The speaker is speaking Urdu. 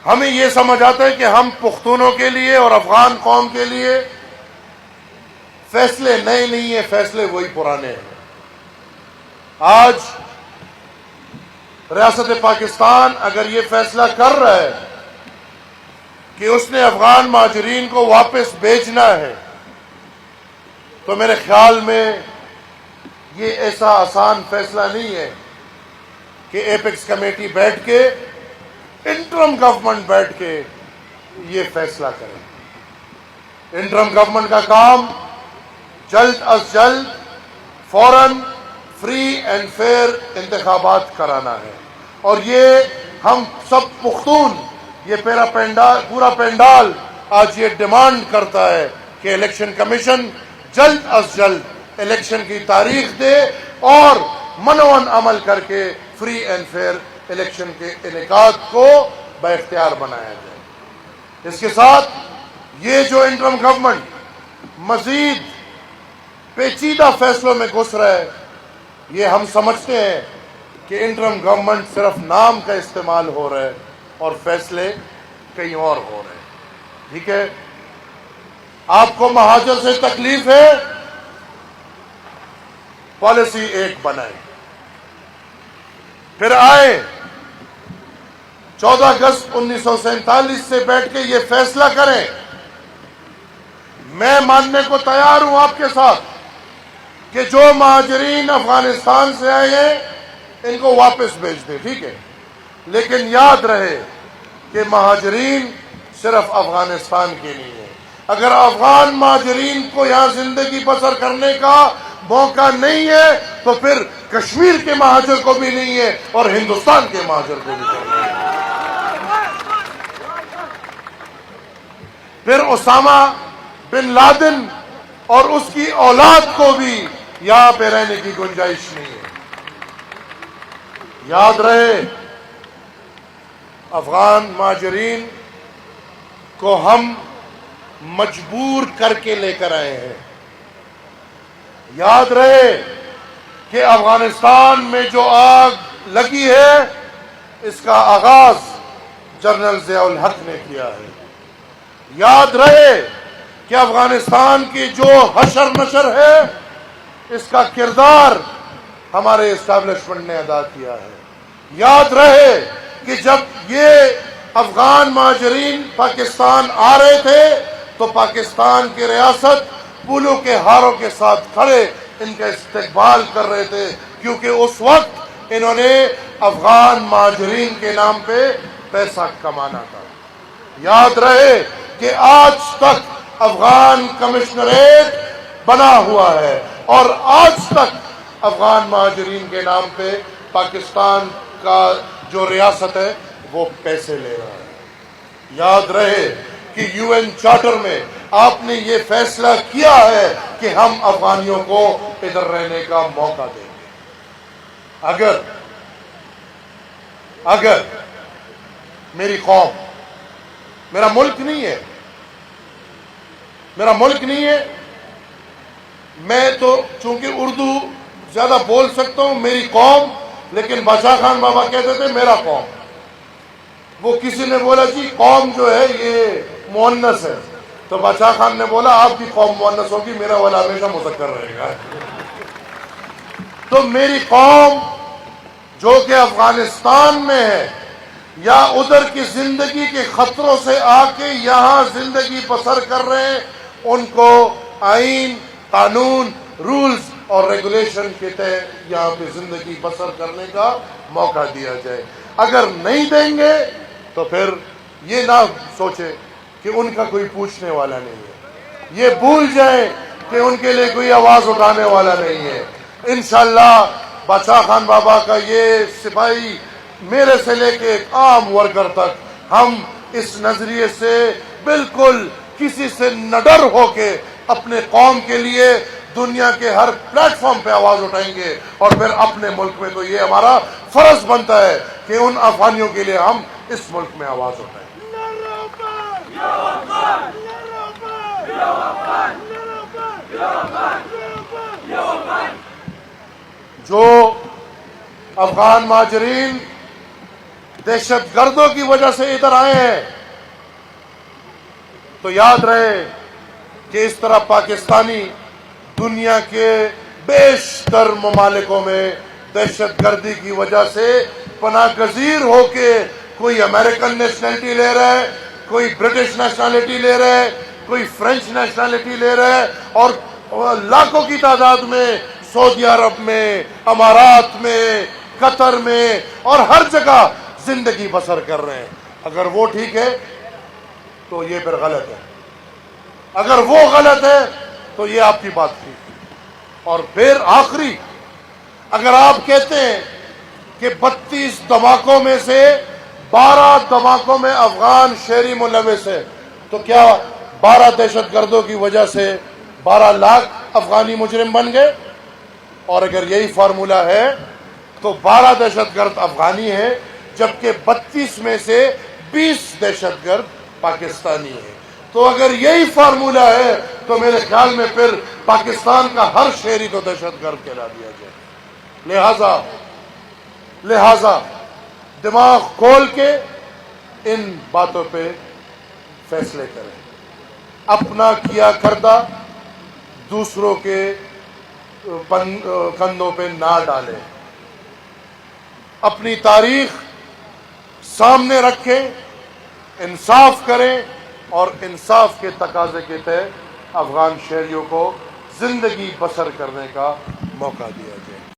ہمیں یہ سمجھ آتا ہے کہ ہم پختونوں کے لیے اور افغان قوم کے لیے فیصلے نئے نہیں ہیں، فیصلے وہی پرانے ہیں۔ آج ریاست پاکستان اگر یہ فیصلہ کر رہا ہے کہ اس نے افغان مہاجرین کو واپس بھیجنا ہے، تو میرے خیال میں یہ ایسا آسان فیصلہ نہیں ہے کہ ایپیکس کمیٹی بیٹھ کے، انٹرم گورنمنٹ بیٹھ کے یہ فیصلہ کرے۔ انٹرم گورنمنٹ کا کام جلد از جلد فوراً فری اینڈ فیئر انتخابات کرانا ہے، اور یہ ہم سب پختون، یہ پورا پینڈال آج یہ ڈیمانڈ کرتا ہے کہ الیکشن کمیشن جلد از جلد الیکشن کی تاریخ دے اور منون عمل کر کے فری اینڈ فیئر الیکشن کے انعقاد کو بااختیار بنایا جائے۔ اس کے ساتھ یہ جو انٹرم گورنمنٹ مزید پیچیدہ فیصلوں میں گھس رہا ہے، یہ ہم سمجھتے ہیں کہ انٹرم گورنمنٹ صرف نام کا استعمال ہو رہا ہے اور فیصلے کہیں اور ہو رہے ہیں۔ ٹھیک ہے، آپ کو مہاجر سے تکلیف ہے، پالیسی ایک بنائیں، پھر آئے 14 اگست 1947 سے بیٹھ کے یہ فیصلہ کریں۔ میں ماننے کو تیار ہوں آپ کے ساتھ کہ جو مہاجرین افغانستان سے آئے ہیں ان کو واپس بھیج دیں، ٹھیک ہے، لیکن یاد رہے کہ مہاجرین صرف افغانستان کے نہیں ہیں۔ اگر افغان مہاجرین کو یہاں زندگی بسر کرنے کا موقع نہیں ہے تو پھر کشمیر کے مہاجر کو بھی نہیں ہے اور ہندوستان کے مہاجر کو بھی نہیں ہے۔ پھر اسامہ بن لادن اور اس کی اولاد کو بھی یہاں پہ رہنے کی گنجائش نہیں ہے۔ یاد رہے، افغان مہاجرین کو ہم مجبور کر کے لے کر آئے ہیں۔ یاد رہے کہ افغانستان میں جو آگ لگی ہے اس کا آغاز جنرل ضیاء الحق نے کیا ہے۔ یاد رہے کہ افغانستان کی جو حشر نشر ہے اس کا کردار ہمارے اسٹیبلشمنٹ نے ادا کیا ہے۔ یاد رہے کہ جب یہ افغان مہاجرین پاکستان آ رہے تھے تو پاکستان کی ریاست پھولوں کے ہاروں کے ساتھ کھڑے ان کا استقبال کر رہے تھے، کیونکہ اس وقت انہوں نے افغان مہاجرین کے نام پہ پیسہ کمانا تھا۔ یاد رہے کہ آج تک افغان کمشنریٹ بنا ہوا ہے اور آج تک افغان مہاجرین کے نام پہ پاکستان کا جو ریاست ہے وہ پیسے لے رہا ہے۔ یاد رہے کہ یو این چارٹر میں آپ نے یہ فیصلہ کیا ہے کہ ہم افغانیوں کو ادھر رہنے کا موقع دیں گے۔ اگر میری قوم، میرا ملک نہیں ہے، میں تو چونکہ اردو زیادہ بول سکتا ہوں، میری قوم، لیکن بادشاہ خان بابا کہتے تھے میرا قوم۔ وہ کسی نے بولا جی قوم جو ہے یہ مؤنث ہے، تو بادشاہ خان نے بولا آپ کی قوم مؤنث ہوگی، میرا والا ہمیشہ مذکر رہے گا۔ تو میری قوم جو کہ افغانستان میں ہے یا ادھر کی زندگی کے خطروں سے آ کے یہاں زندگی بسر کر رہے ہیں، ان کو آئین، قانون، رولز اور ریگولیشن کے تحت یہاں پہ زندگی بسر کرنے کا موقع دیا جائے۔ اگر نہیں دیں گے تو پھر یہ نہ سوچے کہ ان کا کوئی پوچھنے والا نہیں ہے، یہ بھول جائیں کہ ان کے لیے کوئی آواز اٹھانے والا نہیں ہے۔ انشاءاللہ بادشاہ خان بابا کا یہ سپاہی میرے سے لے کے ایک عام ورکر تک، ہم اس نظریے سے بالکل کسی سے نڈر ہو کے اپنے قوم کے لیے دنیا کے ہر پلیٹ فارم پہ آواز اٹھائیں گے، اور پھر اپنے ملک میں تو یہ ہمارا فرض بنتا ہے کہ ان افغانیوں کے لیے ہم اس ملک میں آواز اٹھائیں۔ جو افغان مہاجرین دہشت گردوں کی وجہ سے ادھر آئے ہیں. تو یاد رہے کہ اس طرح پاکستانی دنیا کے بیشتر ممالکوں میں دہشت گردی کی وجہ سے پناہ گزیر ہو کے کوئی امریکن نیشنلٹی لے رہا ہے, کوئی برٹش نیشنلٹی لے رہا ہے, کوئی فرینچ نیشنلٹی لے رہا ہے, اور لاکھوں کی تعداد میں سعودی عرب میں, امارات میں, قطر میں اور ہر جگہ زندگی بسر کر رہے ہیں. اگر وہ ٹھیک ہے تو یہ پھر غلط ہے, اگر وہ غلط ہے تو یہ آپ کی بات ٹھیک ہے. اور پھر آخری, اگر آپ کہتے ہیں کہ 32 دھماکوں میں سے 12 دھماکوں میں افغان شہری ملوث ہے, تو کیا 12 دہشت گردوں کی وجہ سے 12 لاکھ افغانی مجرم بن گئے؟ اور اگر یہی فارمولا ہے تو 12 دہشت گرد افغانی ہیں, جبکہ 32 میں سے 20 دہشت گرد پاکستانی ہیں. تو اگر یہی فارمولا ہے تو میرے خیال میں پھر پاکستان کا ہر شہری کو دہشت گرد کہلا دیا جائے. لہذا دماغ کھول کے ان باتوں پہ فیصلے کریں. اپنا کیا کردہ دوسروں کے کندھوں پہ نہ ڈالیں. اپنی تاریخ سامنے رکھیں, انصاف کریں, اور انصاف کے تقاضے کے تحت افغان شہریوں کو زندگی بسر کرنے کا موقع دیا.